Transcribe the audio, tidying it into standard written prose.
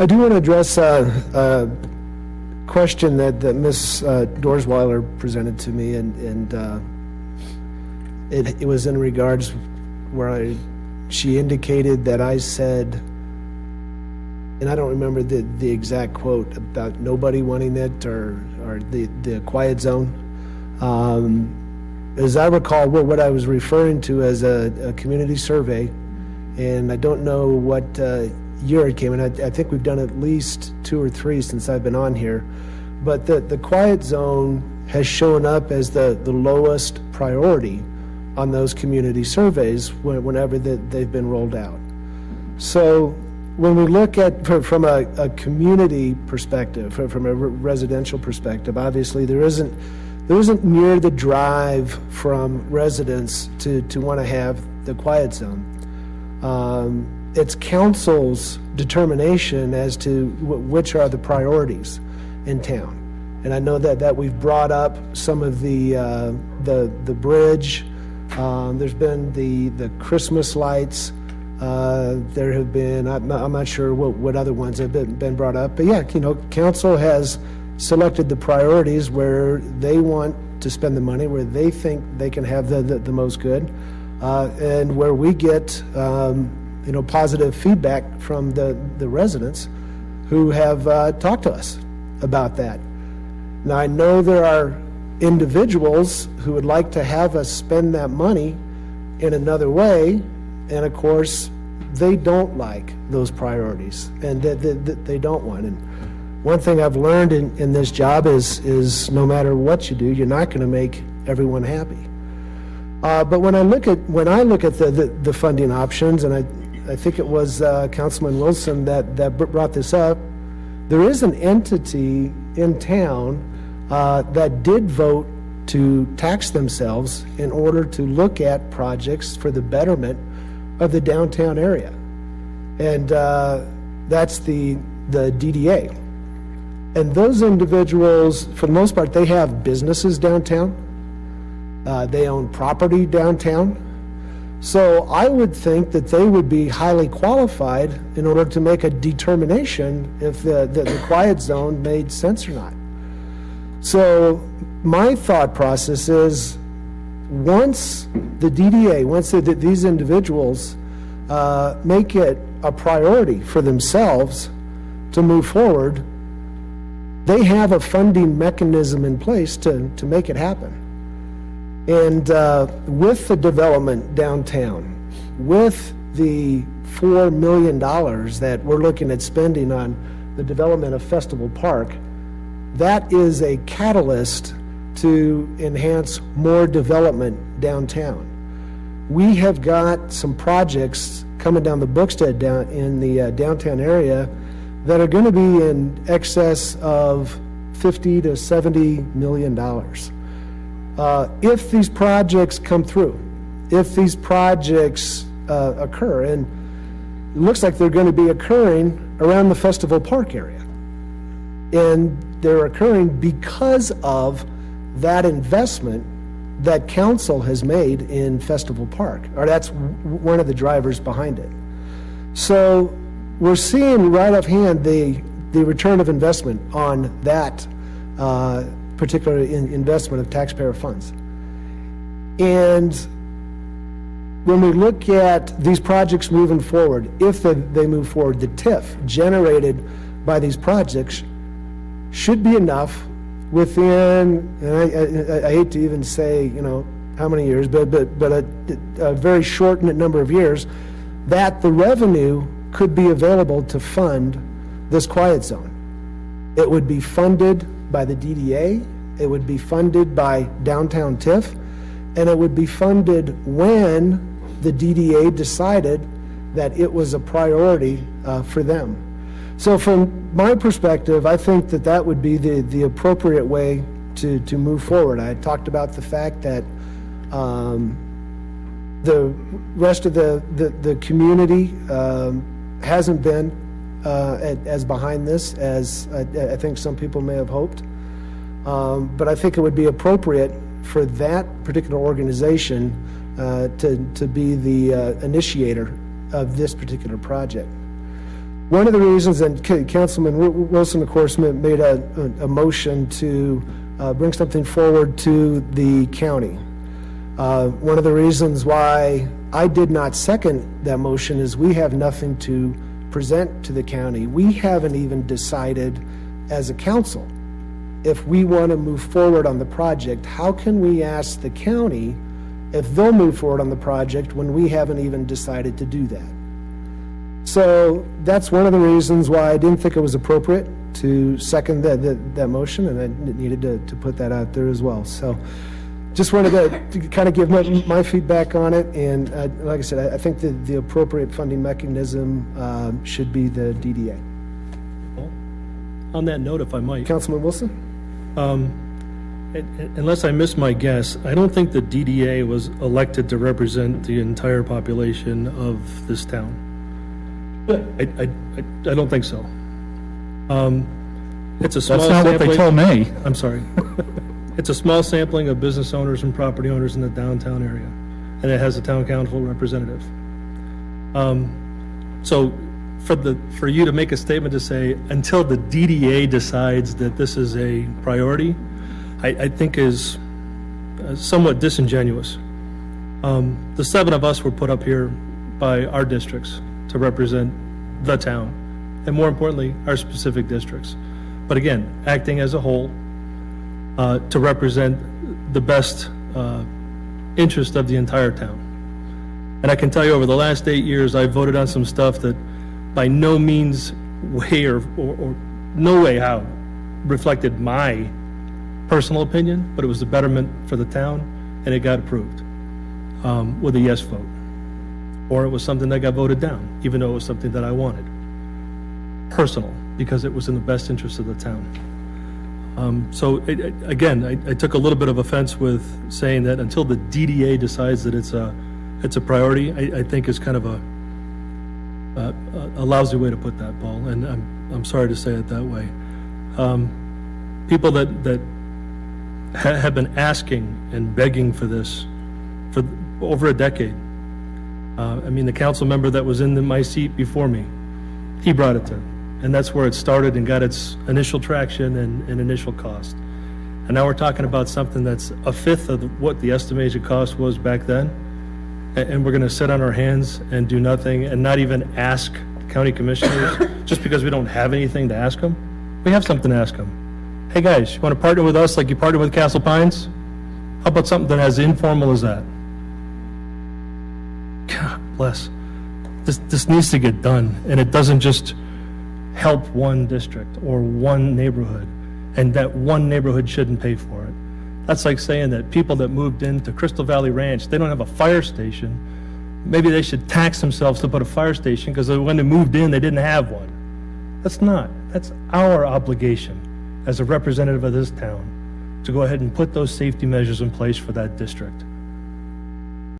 I do want to address a question that Ms. Dorsweiler presented to me, and it was in regards where she indicated that I said, and I don't remember the exact quote, about nobody wanting it or the quiet zone. As I recall, what I was referring to as a community survey, and I don't know what year it came in. I think we've done at least 2 or 3 since I've been on here, but the quiet zone has shown up as the lowest priority on those community surveys whenever they've been rolled out. So when we look at from a community perspective, from a residential perspective, obviously there isn't near the drive from residents to want to have the quiet zone. It's council's determination as to which are the priorities in town, and I know that we've brought up some of the bridge. There's been the Christmas lights. There have been, I'm not sure what other ones have been brought up, but yeah, council has selected the priorities where they want to spend the money, where they think they can have the most good, and where we get positive feedback from the residents who have talked to us about that. Now, I know there are individuals who would like to have us spend that money in another way, and of course they don't like those priorities, and that they don't want. And one thing I've learned in this job is no matter what you do, you're not going to make everyone happy. But when I look at the funding options, and I think it was Councilman Wilson that brought this up, there is an entity in town that did vote to tax themselves in order to look at projects for the betterment of the downtown area, and that's the DDA. And those individuals, for the most part, they have businesses downtown. They own property downtown. So I would think that they would be highly qualified in order to make a determination if the quiet zone made sense or not. So my thought process is, once the DDA, once these individuals make it a priority for themselves to move forward, they have a funding mechanism in place to make it happen. And with the development downtown, with the $4 million that we're looking at spending on the development of Festival Park, that is a catalyst to enhance more development downtown. We have got some projects coming down the Bookstead down in the downtown area that are going to be in excess of $50 to $70 million. If these projects come through, if these projects occur, and it looks like they're going to be occurring around the Festival Park area, and they're occurring because of that investment that council has made in Festival Park, or that's one of the drivers behind it. So we're seeing right offhand the return of investment on that particular investment of taxpayer funds. And when we look at these projects moving forward, if they move forward, the TIF generated by these projects should be enough within, and I hate to even say, how many years, but a very short number of years, that the revenue could be available to fund this quiet zone. It would be funded by the DDA, it would be funded by downtown TIF, and it would be funded when the DDA decided that it was a priority for them. So from my perspective, I think that would be the appropriate way to move forward. I talked about the fact that the rest of the community hasn't been as behind this as I think some people may have hoped. But I think it would be appropriate for that particular organization to be the initiator of this particular project. One of the reasons, and Councilman Wilson, of course, made a motion to bring something forward to the county. One of the reasons why I did not second that motion is we have nothing to present to the county. We haven't even decided as a council if we want to move forward on the project. How can we ask the county if they'll move forward on the project when we haven't even decided to do that? So that's one of the reasons why I didn't think it was appropriate to second that motion, and I needed to put that out there as well. So just wanted to kind of give my feedback on it, and like I said, I think the appropriate funding mechanism should be the DDA. Well, on that note, if I might. Councilman Wilson? Unless I missed my guess, I don't think the DDA was elected to represent the entire population of this town. I don't think so. It's a small That's not sampling. what they told me. I'm sorry. It's a small sampling of business owners and property owners in the downtown area, and it has a town council representative. So for you to make a statement to say until the DDA decides that this is a priority, I think is somewhat disingenuous. The 7 of us were put up here by our districts to represent the town, and more importantly, our specific districts. But again, acting as a whole to represent the best interest of the entire town. And I can tell you over the last 8 years, I voted on some stuff that by no means way or no way how reflected my personal opinion, but it was the betterment for the town, and it got approved with a yes vote. Or it was something that got voted down, even though it was something that I wanted. Personal, because it was in the best interest of the town. Again, I took a little bit of offense with saying that until the DDA decides that it's a priority, I think is kind of a lousy way to put that, Paul, and I'm sorry to say it that way. People that have been asking and begging for this for over a decade. I mean, the council member that was in my seat before me, he brought it to, and that's where it started and got its initial traction and initial cost. And now we're talking about something that's a fifth of what the estimated cost was back then, and we're going to sit on our hands and do nothing and not even ask county commissioners just because we don't have anything to ask them. We have something to ask them. Hey guys, you want to partner with us like you partnered with Castle Pines? How about something as informal as that? God bless. This needs to get done, and it doesn't just help one district or one neighborhood, and that one neighborhood shouldn't pay for it. That's like saying that people that moved into Crystal Valley Ranch, they don't have a fire station. Maybe they should tax themselves to put a fire station because when they moved in, they didn't have one. That's our obligation as a representative of this town to go ahead and put those safety measures in place for that district.